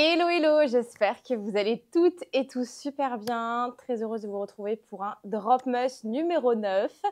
Hello, hello, j'espère que vous allez toutes et tous super bien. Très heureuse de vous retrouver pour un Drop Must numéro 9.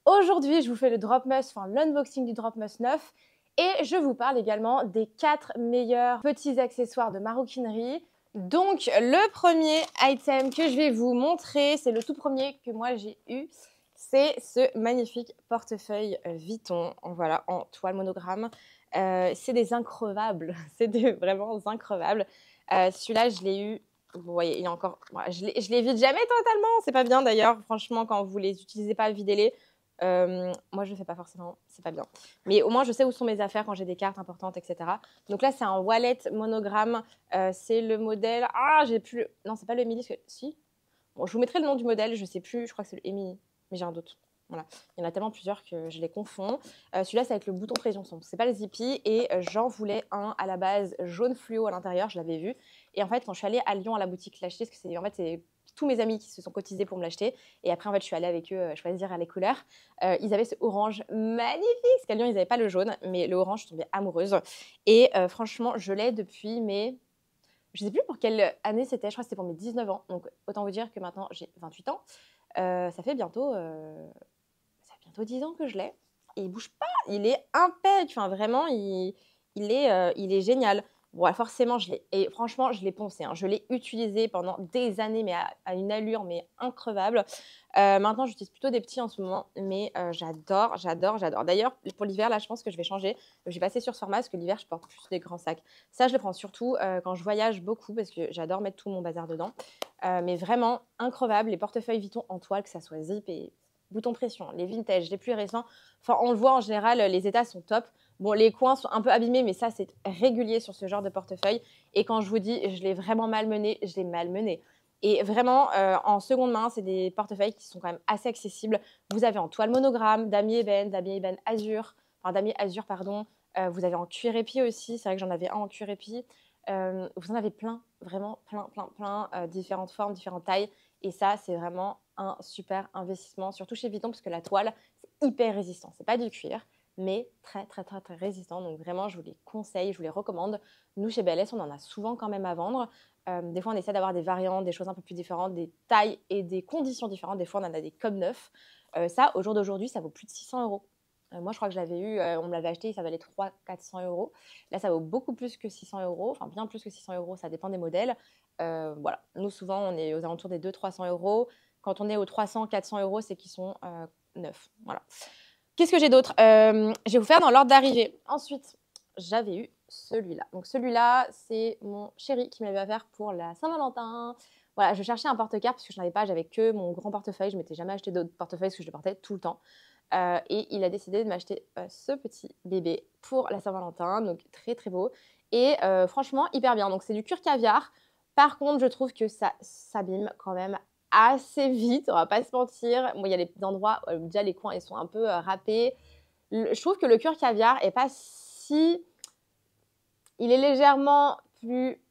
Aujourd'hui, je vous fais le Drop Must, enfin l'unboxing du Drop Must 9 et je vous parle également des 4 meilleurs petits accessoires de maroquinerie. Donc, le premier item que je vais vous montrer, c'est le tout premier que moi j'ai eu. C'est ce magnifique portefeuille Vuitton, voilà, en toile monogramme. C'est des increvables, c'est des vraiment increvables. Celui-là, je l'ai eu, vous voyez, il est encore, voilà, je les vide jamais totalement, c'est pas bien d'ailleurs, franchement, quand vous les utilisez pas, videz-les. Moi, je le fais pas forcément, c'est pas bien. Mais au moins, je sais où sont mes affaires quand j'ai des cartes importantes, etc. Donc là, c'est un wallet monogramme, c'est le modèle, j'ai plus, non, c'est pas le Emily, si. Bon, je vous mettrai le nom du modèle, je sais plus, je crois que c'est le Emily, mais j'ai un doute. Voilà. Il y en a tellement plusieurs que je les confonds. Celui-là, c'est avec le bouton pression son. C'est pas le zippy et j'en voulais un à la base jaune fluo à l'intérieur, je l'avais vu. Et en fait, quand je suis allée à Lyon à la boutique l'acheter, parce que c'est tous mes amis qui se sont cotisés pour me l'acheter. Et après, en fait, je suis allée avec eux choisir les couleurs. Ils avaient ce orange magnifique, parce qu'à Lyon, ils n'avaient pas le jaune, mais le orange, je suis tombée amoureuse. Et franchement, je l'ai depuis mes... Je ne sais plus pour quelle année c'était, je crois que c'était pour mes 19 ans. Donc, autant vous dire que maintenant, j'ai 28 ans. Ça fait bientôt 10 ans que je l'ai. Et il bouge pas, il est impec. Enfin, vraiment, il est génial. Bon, forcément, et franchement, je l'ai poncé. Je l'ai utilisé pendant des années, mais à une allure mais increvable. Maintenant, j'utilise plutôt des petits en ce moment, mais j'adore. D'ailleurs, pour l'hiver, là, je pense que je vais changer. Je vais passer sur ce format parce que l'hiver, je porte plus des grands sacs. Ça, je le prends surtout quand je voyage beaucoup parce que j'adore mettre tout mon bazar dedans. Mais vraiment increvable. Les portefeuilles Vuitton en toile, que ça soit zip et bouton pression, les vintage, les plus récents. Enfin, on le voit en général, les états sont top. Bon, les coins sont un peu abîmés, mais ça, c'est régulier sur ce genre de portefeuille. Et quand je vous dis, je l'ai vraiment malmené, je l'ai malmené. Et vraiment, en seconde main, c'est des portefeuilles qui sont quand même assez accessibles. Vous avez en toile monogramme, damier ébène azur, enfin damier azur, pardon. Vous avez en cuir épi aussi. C'est vrai que j'en avais un en cuir épi. Vous en avez plein, vraiment plein, différentes formes, différentes tailles. Et ça, c'est vraiment un super investissement, surtout chez Vuitton, parce que la toile, c'est hyper résistant. C'est pas du cuir, mais très résistant. Donc vraiment, je vous les conseille, je vous les recommande. Nous, chez BLS, on en a souvent quand même à vendre. Des fois, on essaie d'avoir des variantes, des choses un peu plus différentes, des tailles et des conditions différentes. Des fois, on en a des comme neufs. Ça, au jour d'aujourd'hui, ça vaut plus de 600 €. Moi, je crois que je l'avais eu, on me l'avait acheté, ça valait 300-400 €. Là, ça vaut beaucoup plus que 600 €, enfin bien plus que 600 €, ça dépend des modèles. Voilà, nous, souvent, on est aux alentours des 200-300 €. Quand on est aux 300-400 €, c'est qu'ils sont neufs. Voilà. Qu'est-ce que j'ai d'autre? Je vais vous faire dans l'ordre d'arrivée. Ensuite, j'avais eu celui-là. Donc celui-là, c'est mon chéri qui m'avait offert pour la Saint-Valentin. Voilà, je cherchais un porte-carte parce que je n'avais pas, j'avais que mon grand portefeuille. Je ne m'étais jamais acheté d'autres portefeuilles parce que je le portais tout le temps. Et il a décidé de m'acheter ce petit bébé pour la Saint-Valentin. Donc très beau. Et franchement, hyper bien. Donc c'est du cuir caviar. Par contre, je trouve que ça s'abîme quand même assez vite, on va pas se mentir. Bon, il y a des endroits où déjà les coins ils sont un peu râpés. Je trouve que le cuir caviar est pas si... Il est légèrement plus...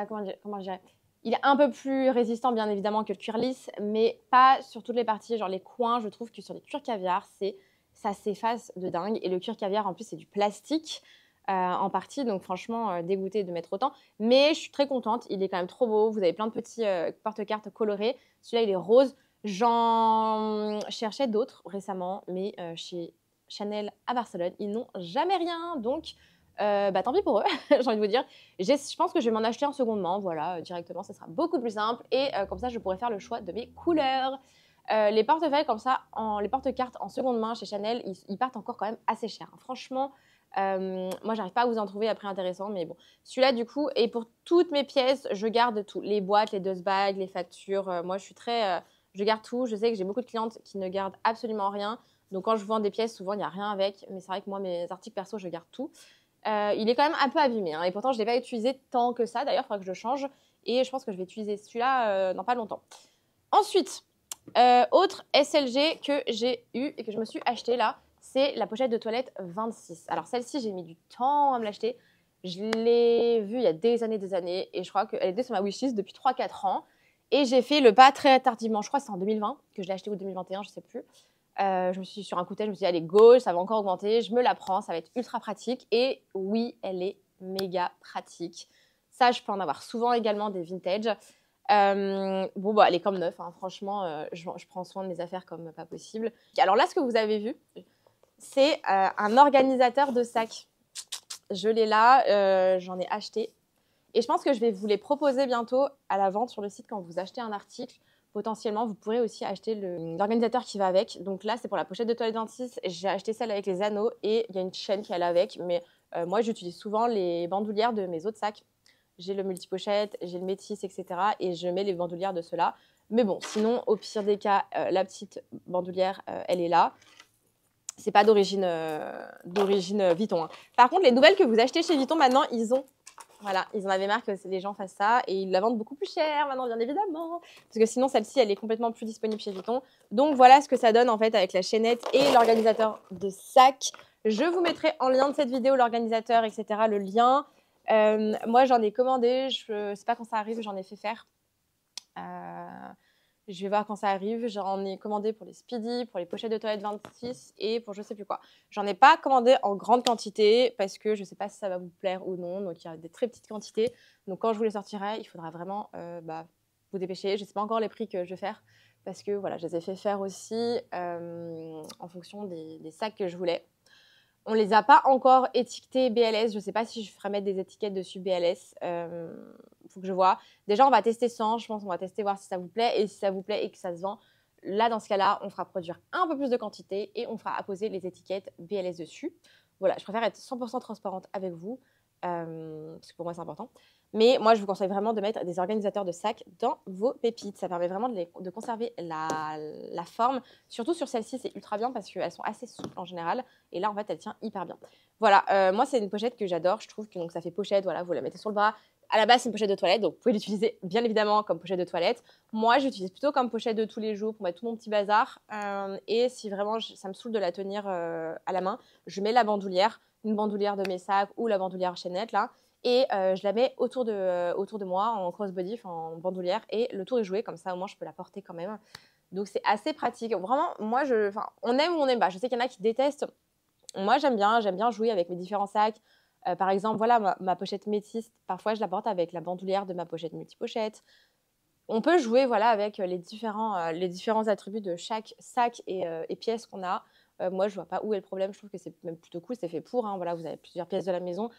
comment je dirais, il est un peu plus résistant, bien évidemment, que le cuir lisse, mais pas sur toutes les parties. Genre les coins, je trouve que sur les cuirs caviar, ça s'efface de dingue. Et le cuir caviar, en plus, c'est du plastique en partie. Donc franchement, dégoûtée de mettre autant. Mais je suis très contente. Il est quand même trop beau. Vous avez plein de petits porte-cartes colorés. Celui-là, il est rose. J'en cherchais d'autres récemment, mais chez Chanel à Barcelone, ils n'ont jamais rien. Donc... tant pis pour eux, j'ai envie de vous dire. Je pense que je vais m'en acheter en seconde main, voilà, directement, ça sera beaucoup plus simple. Et comme ça, je pourrai faire le choix de mes couleurs. Les portefeuilles comme ça, les porte-cartes en seconde main chez Chanel, ils partent encore quand même assez cher. Franchement, moi, j'arrive pas à vous en trouver à prix intéressant, mais bon. Celui-là, du coup, et pour toutes mes pièces, je garde tout. Les boîtes, les dust bags, les factures. Moi, je suis très... je garde tout. Je sais que j'ai beaucoup de clientes qui ne gardent absolument rien. Donc, quand je vends des pièces, souvent, il n'y a rien avec. Mais c'est vrai que moi, mes articles perso, je garde tout. Il est quand même un peu abîmé, et pourtant je ne l'ai pas utilisé tant que ça. D'ailleurs, il faudra que je le change et je pense que je vais utiliser celui-là dans pas longtemps. Ensuite, autre SLG que j'ai eu et que je me suis acheté là, c'est la pochette de toilette 26. Alors celle-ci, j'ai mis du temps à me l'acheter. Je l'ai vue il y a des années et je crois qu'elle était sur ma wishlist depuis 3-4 ans. Et j'ai fait le pas très tardivement. Je crois que c'est en 2020 que je l'ai acheté ou 2021, je ne sais plus. Je me suis sur un coup de tête, je me suis dit, allez, go, ça va encore augmenter, je me la prends, ça va être ultra pratique. Et oui, elle est méga pratique. Ça, je peux en avoir souvent également des vintage. Bon, bah, elle est comme neuve, hein. Franchement, je prends soin de mes affaires comme pas possible. Alors là, ce que vous avez vu, c'est un organisateur de sacs. Je l'ai là, j'en ai acheté. Et je pense que je vais vous les proposer bientôt à la vente sur le site quand vous achetez un article. Potentiellement, vous pourrez aussi acheter l'organisateur qui va avec. Donc là, c'est pour la pochette de toilette 26. J'ai acheté celle avec les anneaux et il y a une chaîne qui allait avec. Mais moi, j'utilise souvent les bandoulières de mes autres sacs. J'ai le multipochette, j'ai le métis, etc. Et je mets les bandoulières de ceux-là. Mais bon, sinon, au pire des cas, la petite bandoulière, elle est là. C'est pas d'origine Vuitton, hein. Par contre, les nouvelles que vous achetez chez Vuitton, maintenant, voilà, ils en avaient marre que les gens fassent ça et ils la vendent beaucoup plus cher maintenant, bien évidemment. Parce que sinon, celle-ci, elle est complètement plus disponible chez Vuitton. Donc, voilà ce que ça donne en fait avec la chaînette et l'organisateur de sac. Je vous mettrai en lien de cette vidéo l'organisateur, etc., le lien. Moi, j'en ai commandé. Je ne sais pas quand ça arrive, j'en ai fait faire. Je vais voir quand ça arrive. J'en ai commandé pour les Speedy, pour les pochettes de toilette 26 et pour je sais plus quoi. J'en ai pas commandé en grande quantité parce que je sais pas si ça va vous plaire ou non. Donc il y a des très petites quantités. Donc quand je vous les sortirai, il faudra vraiment vous dépêcher. Je sais pas encore les prix que je vais faire parce que voilà, je les ai fait faire aussi en fonction des sacs que je voulais. On les a pas encore étiquetés BLS. Je sais pas si je ferai mettre des étiquettes dessus BLS. Faut que je vois. Déjà, on va tester sans. Je pense qu'on va tester, voir si ça vous plaît. Et si ça vous plaît et que ça se vend, là, dans ce cas-là, on fera produire un peu plus de quantité et on fera apposer les étiquettes BLS dessus. Voilà, je préfère être 100% transparente avec vous parce que pour moi, c'est important. Mais moi, je vous conseille vraiment de mettre des organisateurs de sacs dans vos pépites. Ça permet vraiment de conserver la forme. Surtout sur celle-ci, c'est ultra bien parce qu'elles sont assez souples en général. Et là, en fait, elle tient hyper bien. Voilà, moi, c'est une pochette que j'adore. Je trouve que donc, ça fait pochette. Voilà, vous la mettez sur le bras. À la base, c'est une pochette de toilette. Donc, vous pouvez l'utiliser bien évidemment comme pochette de toilette. Moi, j'utilise plutôt comme pochette de tous les jours pour mettre tout mon petit bazar. Et si vraiment ça me saoule de la tenir à la main, je mets la bandoulière, une bandoulière de mes sacs ou la bandoulière chaînette là. Et je la mets autour de moi en crossbody, en bandoulière, et le tour est joué, comme ça au moins je peux la porter quand même. Donc c'est assez pratique. Vraiment, moi, on aime ou on n'aime pas. Je sais qu'il y en a qui détestent. Moi, j'aime bien jouer avec mes différents sacs. Par exemple, voilà, ma pochette métisse, parfois je la porte avec la bandoulière de ma pochette multipochette. On peut jouer voilà, avec les différents attributs de chaque sac et pièce qu'on a. Moi, je vois pas où est le problème. Je trouve que c'est même plutôt cool. C'est fait pour. Hein. Voilà, vous avez plusieurs pièces de la maison.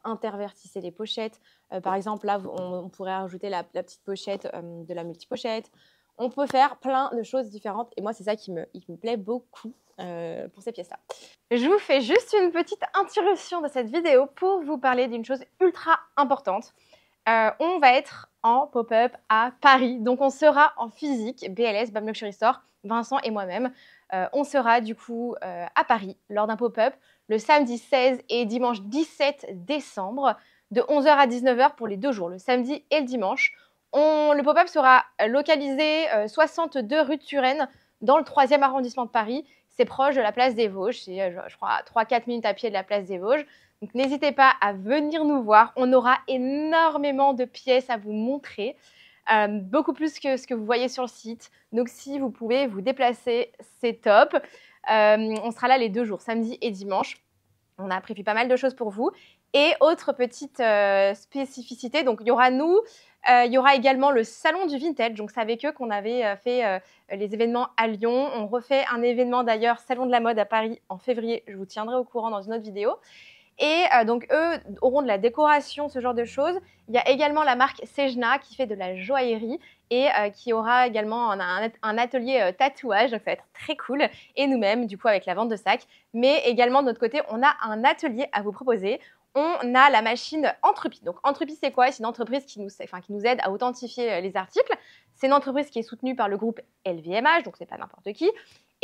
Intervertissez les pochettes. Par exemple, là, on pourrait rajouter la petite pochette de la multipochette. On peut faire plein de choses différentes. Et moi, c'est ça qui me plaît beaucoup pour ces pièces-là. Je vous fais juste une petite interruption de cette vidéo pour vous parler d'une chose ultra importante. On va être en pop-up à Paris. Donc, on sera en physique, BLS, BAM Luxury Store, Vincent et moi-même. On sera du coup à Paris lors d'un pop-up le samedi 16 et dimanche 17 décembre de 11h à 19h pour les 2 jours, le samedi et le dimanche. Le pop-up sera localisé 62 rue de Turenne dans le 3e arrondissement de Paris. C'est proche de la place des Vosges, c'est je crois à 3-4 minutes à pied de la place des Vosges. Donc n'hésitez pas à venir nous voir, on aura énormément de pièces à vous montrer. Beaucoup plus que ce que vous voyez sur le site. Donc si vous pouvez vous déplacer, c'est top. On sera là les 2 jours, samedi et dimanche. On a prévu pas mal de choses pour vous. Et autre petite spécificité, donc il y aura nous, il y aura également le salon du vintage. Donc c'est avec eux qu'on avait fait les événements à Lyon. On refait un événement d'ailleurs, salon de la mode à Paris en février. Je vous tiendrai au courant dans une autre vidéo. Et donc, eux auront de la décoration, ce genre de choses. Il y a également la marque Sejna qui fait de la joaillerie et qui aura également un atelier tatouage. Donc, ça va être très cool. Et nous-mêmes, du coup, avec la vente de sacs. Mais également, de notre côté, on a un atelier à vous proposer. On a la machine Entrepie. Donc, Entrepie, c'est quoi? C'est une entreprise qui nous aide à authentifier les articles. C'est une entreprise qui est soutenue par le groupe LVMH, donc c'est pas n'importe qui.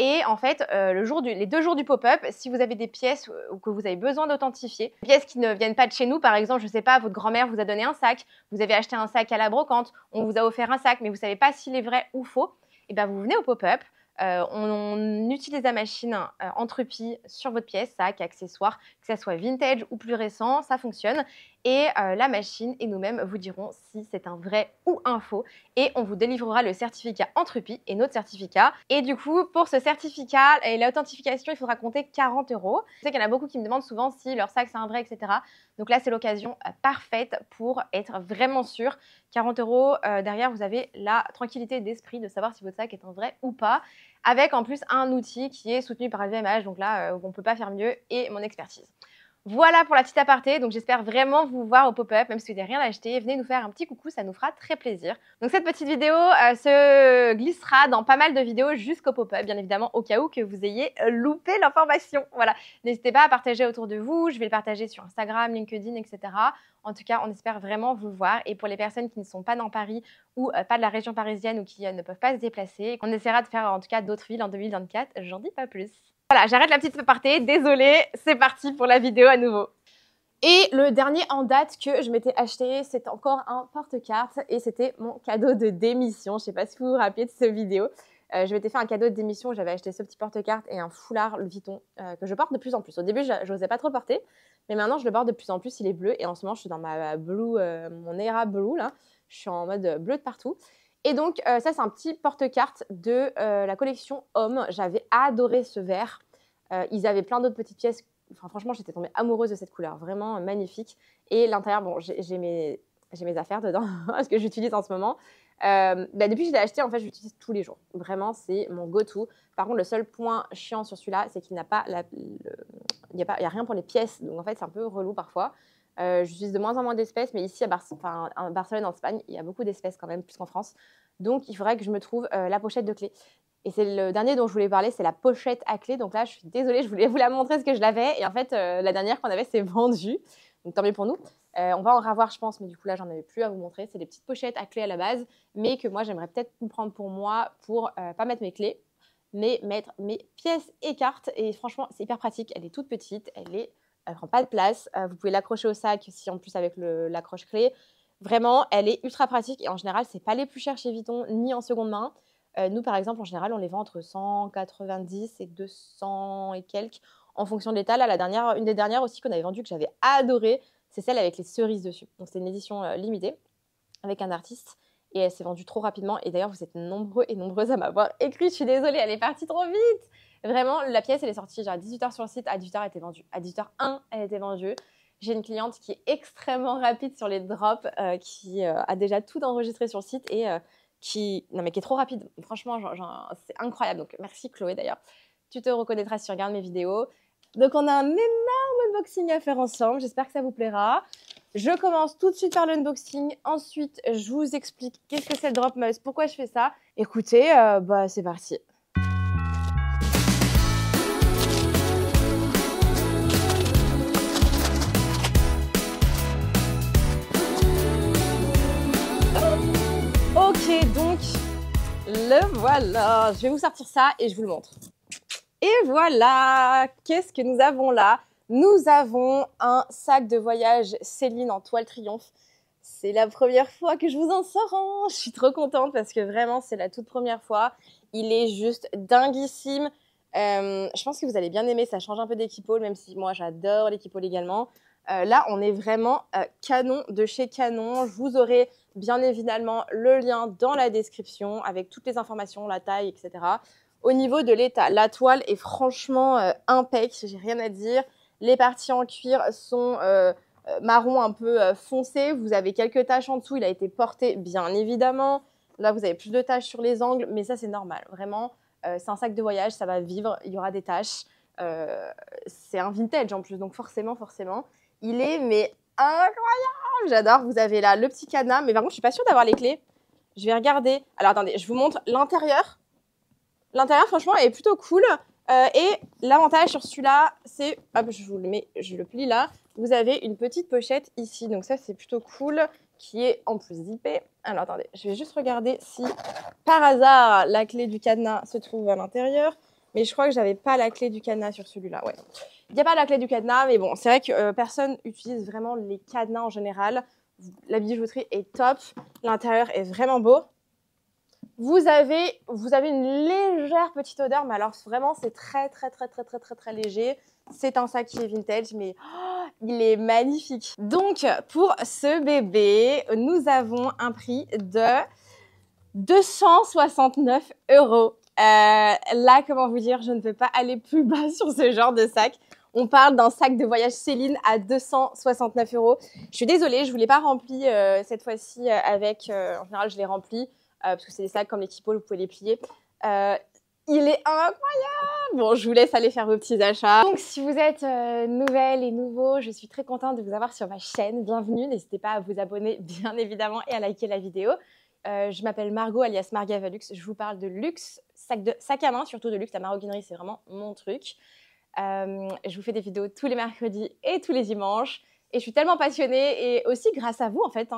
Et en fait, les 2 jours du pop-up, si vous avez des pièces ou que vous avez besoin d'authentifier, des pièces qui ne viennent pas de chez nous, par exemple, je ne sais pas, votre grand-mère vous a donné un sac, vous avez acheté un sac à la brocante, on vous a offert un sac, mais vous ne savez pas s'il est vrai ou faux, et bien vous venez au pop-up, on utilise la machine Entrepie sur votre pièce, sac, accessoires, ça soit vintage ou plus récent, ça fonctionne. Et la machine et nous-mêmes vous dirons si c'est un vrai ou un faux. Et on vous délivrera le certificat Entropie et notre certificat. Et du coup, pour ce certificat et l'authentification, il faudra compter 40 euros. Je sais qu'il y en a beaucoup qui me demandent souvent si leur sac c'est un vrai, etc. Donc là, c'est l'occasion parfaite pour être vraiment sûr. 40 euros, derrière, vous avez la tranquillité d'esprit de savoir si votre sac est un vrai ou pas. Avec en plus un outil qui est soutenu par LVMH. Donc là, on ne peut pas faire mieux et mon expertise. Voilà pour la petite aparté, donc j'espère vraiment vous voir au pop-up, même si vous n'avez rien acheté, venez nous faire un petit coucou, ça nous fera très plaisir. Donc cette petite vidéo se glissera dans pas mal de vidéos jusqu'au pop-up, bien évidemment, au cas où que vous ayez loupé l'information. Voilà, n'hésitez pas à partager autour de vous, je vais le partager sur Instagram, LinkedIn, etc. En tout cas, on espère vraiment vous voir. Et pour les personnes qui ne sont pas dans Paris ou pas de la région parisienne ou qui ne peuvent pas se déplacer, on essaiera de faire en tout cas d'autres villes en 2024, j'en dis pas plus. Voilà, j'arrête la petite aparté, désolée, c'est parti pour la vidéo à nouveau. Et le dernier en date que je m'étais acheté, c'est encore un porte-carte et c'était mon cadeau de démission. Je ne sais pas si vous vous rappelez de cette vidéo. Je m'étais fait un cadeau de démission, j'avais acheté ce petit porte-carte et un foulard Louis Vuitton que je porte de plus en plus. Au début, je n'osais pas trop le porter, mais maintenant je le porte de plus en plus, il est bleu et en ce moment je suis dans ma blue, mon Era Blue là. Je suis en mode bleu de partout. Et donc, ça, c'est un petit porte-carte de la collection Homme. J'avais adoré ce vert. Ils avaient plein d'autres petites pièces. Enfin, franchement, j'étais tombée amoureuse de cette couleur. Vraiment magnifique. Et l'intérieur, bon, j'ai mes affaires dedans, ce que j'utilise en ce moment. Depuis que je l'ai acheté, en fait, je l'utilise tous les jours. Vraiment, c'est mon go-to. Par contre, le seul point chiant sur celui-là, c'est qu'il n'a pas il n'y a rien pour les pièces. Donc, en fait, c'est un peu relou parfois. J'utilise de moins en moins d'espèces, mais ici à Barcelone, en Espagne, il y a beaucoup d'espèces quand même, plus qu'en France. Donc, il faudrait que je me trouve la pochette de clé. Et c'est le dernier dont je voulais parler, c'est la pochette à clé. Donc là, je suis désolée, je voulais vous la montrer ce que je l'avais. Et en fait, la dernière qu'on avait, c'est vendue. Donc tant mieux pour nous. On va en revoir, je pense, mais du coup, là, j'en avais plus à vous montrer. C'est des petites pochettes à clé à la base, mais que moi, j'aimerais peut-être prendre pour moi pour pas mettre mes clés, mais mettre mes pièces et cartes. Et franchement, c'est hyper pratique. Elle est toute petite, elle prend pas de place. Vous pouvez l'accrocher au sac, si en plus avec l'accroche clé. Vraiment, elle est ultra pratique. Et en général, c'est pas les plus chers chez Vuitton, ni en seconde main. Nous, par exemple, en général, on les vend entre 190 et 200 et quelques en fonction de l'état. Là, une des dernières aussi qu'on avait vendues, que j'avais adorée, c'est celle avec les cerises dessus. Donc, c'est une édition limitée avec un artiste et elle s'est vendue trop rapidement. Et d'ailleurs, vous êtes nombreux et nombreuses à m'avoir écrit. Je suis désolée, elle est partie trop vite. Vraiment, la pièce, elle est sortie genre à 18h sur le site. À 18h, elle était vendue. À 18h01, elle était vendue. J'ai une cliente qui est extrêmement rapide sur les drops, qui a déjà tout enregistré sur le site et qui est trop rapide. Franchement, c'est incroyable. Donc, merci Chloé d'ailleurs. Tu te reconnaîtras si tu regardes mes vidéos. Donc, on a un énorme unboxing à faire ensemble. J'espère que ça vous plaira. Je commence tout de suite par l'unboxing. Ensuite, je vous explique qu'est-ce que c'est le Drop Must, pourquoi je fais ça. Écoutez, c'est parti. Ok, donc, le voilà. Je vais vous sortir ça et je vous le montre. Et voilà, qu'est-ce que nous avons là? Nous avons un sac de voyage Céline en toile triomphe. C'est la première fois que je vous en sors un. Je suis trop contente parce que vraiment, c'est la toute première fois. Il est juste dinguissime. Je pense que vous allez bien aimer. Ça change un peu d'Equipole, même si moi, j'adore l'Equipole également. Là, on est vraiment Canon de chez Canon. Je vous aurai bien évidemment le lien dans la description avec toutes les informations, la taille, etc. Au niveau de l'état, la toile est franchement impec, j'ai rien à dire. Les parties en cuir sont marron un peu foncé. Vous avez quelques taches en dessous, il a été porté bien évidemment. Là, vous avez plus de taches sur les angles, mais ça, c'est normal. Vraiment, c'est un sac de voyage, ça va vivre, il y aura des taches. C'est un vintage en plus, donc forcément, il est mais incroyable. J'adore. Vous avez là le petit cadenas, mais par contre, je suis pas sûre d'avoir les clés. Je vais regarder. Alors, attendez, je vous montre l'intérieur. L'intérieur, franchement, est plutôt cool. Et l'avantage sur celui-là, c'est... Hop, je vous le mets, je le plie là. Vous avez une petite pochette ici. Donc ça, c'est plutôt cool, qui est en plus zippée. Alors, attendez, je vais juste regarder si, par hasard, la clé du cadenas se trouve à l'intérieur. Mais je crois que j'avais pas la clé du cadenas sur celui-là. Ouais. Il n'y a pas la clé du cadenas, mais bon, c'est vrai que personne utilise vraiment les cadenas en général. La bijouterie est top. L'intérieur est vraiment beau. Vous avez une légère petite odeur, mais alors vraiment, c'est très léger. C'est un sac qui est vintage, mais il est magnifique. Donc, pour ce bébé, nous avons un prix de 269 €. Là, comment vous dire, je ne peux pas aller plus bas sur ce genre de sac. On parle d'un sac de voyage Céline à 269 €. Je suis désolée, je ne vous l'ai pas rempli cette fois-ci avec... en général, je l'ai rempli parce que c'est des sacs comme les Keepall, vous pouvez les plier. Il est incroyable! Bon, je vous laisse aller faire vos petits achats. Donc, si vous êtes nouvelle et nouveau, je suis très contente de vous avoir sur ma chaîne. Bienvenue, n'hésitez pas à vous abonner, bien évidemment, et à liker la vidéo. Je m'appelle Margot, alias Margavalux. Je vous parle de luxe, sac à main, surtout de luxe. La maroquinerie, c'est vraiment mon truc. Je vous fais des vidéos tous les mercredis et tous les dimanches. Et je suis tellement passionnée, et aussi grâce à vous, en fait.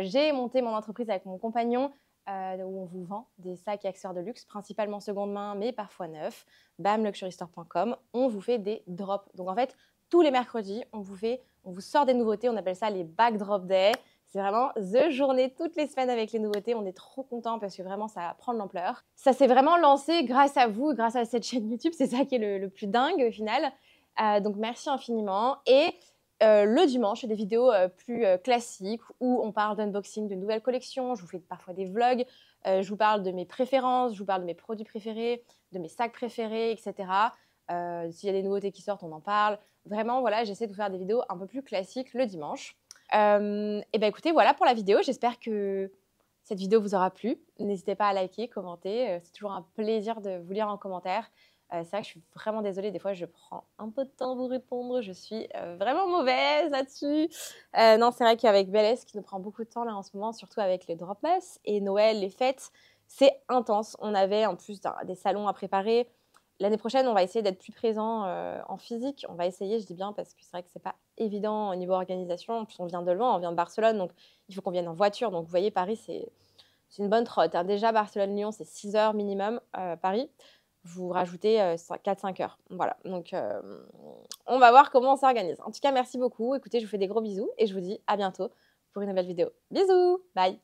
J'ai monté mon entreprise avec mon compagnon, où on vous vend des sacs et accessoires de luxe, principalement seconde main, mais parfois neufs. bamluxurystore.com. On vous fait des drops. Donc en fait, tous les mercredis, on vous sort des nouveautés. On appelle ça les backdrop day. C'est vraiment the journée toutes les semaines avec les nouveautés. On est trop contents parce que vraiment, ça prend de l'ampleur. Ça s'est vraiment lancé grâce à vous, grâce à cette chaîne YouTube. C'est ça qui est le plus dingue au final. Donc merci infiniment. Et le dimanche, des vidéos plus classiques où on parle d'unboxing de nouvelles collections. Je vous fais parfois des vlogs. Je vous parle de mes préférences, je vous parle de mes produits préférés, de mes sacs préférés, etc. S'il y a des nouveautés qui sortent, on en parle. Vraiment, voilà, j'essaie de vous faire des vidéos un peu plus classiques le dimanche. Et ben écoutez, voilà pour la vidéo. J'espère que cette vidéo vous aura plu. N'hésitez pas à liker, commenter. C'est toujours un plaisir de vous lire en commentaire. C'est vrai que je suis vraiment désolée, des fois je prends un peu de temps à vous répondre, je suis vraiment mauvaise là-dessus. Non, c'est vrai qu'avec Belle qui nous prend beaucoup de temps là en ce moment, surtout avec les Dropmas et Noël, les fêtes, c'est intense. On avait en plus des salons à préparer. L'année prochaine, on va essayer d'être plus présent en physique. On va essayer, je dis bien, parce que c'est vrai que c'est pas évident au niveau organisation. En plus, on vient de loin, on vient de Barcelone, donc il faut qu'on vienne en voiture. Donc vous voyez, Paris, c'est une bonne trotte. Déjà, Barcelone-Lyon, c'est 6 heures minimum, Paris. Vous rajoutez 4-5 heures. Voilà, donc on va voir comment on s'organise. En tout cas, merci beaucoup. Écoutez, je vous fais des gros bisous et je vous dis à bientôt pour une nouvelle vidéo. Bisous, bye.